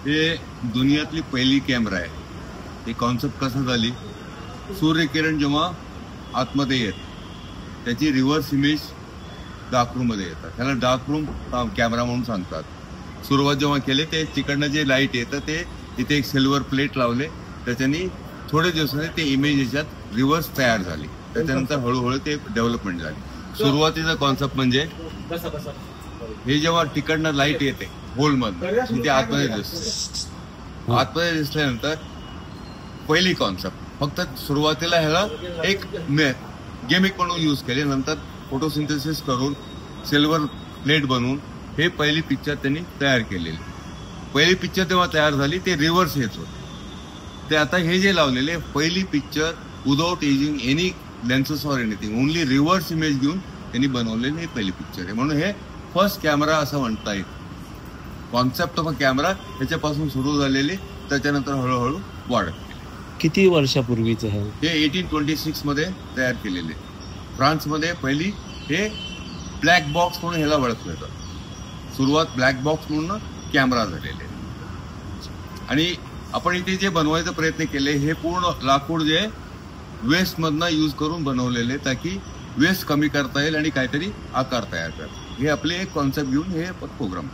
हे दुनियातली पहिली कॅमेरा आहे. ही कॉन्सेप्ट कसं झाली, सूर्यकिरण जेव्हा आतमध्ये येत त्याची रिव्हर्स इमेज डार्क रूम मध्ये येतात, त्याला डार्क रूम कॅमेरा म्हणून सांगतात. सुरुवात जेव्हा केले ते तिकडनं जे लाईट येतं ते इथे एक सिल्वर प्लेट लावले, त्याच्यानी थोडे दिवसांनी ते इमेज याच्यात रिव्हर्स तयार झाली. त्याच्यानंतर हळूहळू ते डेव्हलपमेंट झाली. सुरुवातीचा कॉन्सेप्ट म्हणजे हे जेव्हा तिकडनं लाईट येते होलमधून ते आतमध्ये दिसते, आतमध्ये दिसल्यानंतर पहिली कॉन्सेप्ट फक्त सुरुवातीला ह्याला एक गेमिक म्हणून यूज केले. नंतर फोटोसिंथेसिस करून सिल्वर प्लेट बनवून हे पहिली पिक्चर त्यांनी तयार केलेली. पहिली पिक्चर तेव्हा तयार झाली ते रिव्हर्स येत होते. ते आता हे जे लावलेले पहिली picture without using any lenses or anything, only reverse image घेऊन त्यांनी बनवलेली हे पहिली पिक्चर आहे. म्हणून हे फर्स्ट कॅमेरा असं म्हणता येईल. कॉन्सेप्ट ऑफ अ कॅमेरा त्याच्यापासून सुरू झालेली, त्याच्यानंतर हळूहळू वाढत. किती वर्षापूर्वीचं आहे हे 1826 मध्ये तयार केलेले. फ्रान्समध्ये पहिली हे ब्लॅक बॉक्स म्हणून ह्याला ओळखलं जातं. सुरुवात ब्लॅक बॉक्स म्हणून कॅमेरा झालेले. आणि आपण इथे जे बनवायचा प्रयत्न केले हे पूर्ण लाकूड जे वेस्ट मधनं यूज करून बनवलेले, ताकी वेस्ट कमी करता येईल आणि काहीतरी आकार तयार करता. हे आपले एक कॉन्सेप्ट घेऊन हे प्रोग्राम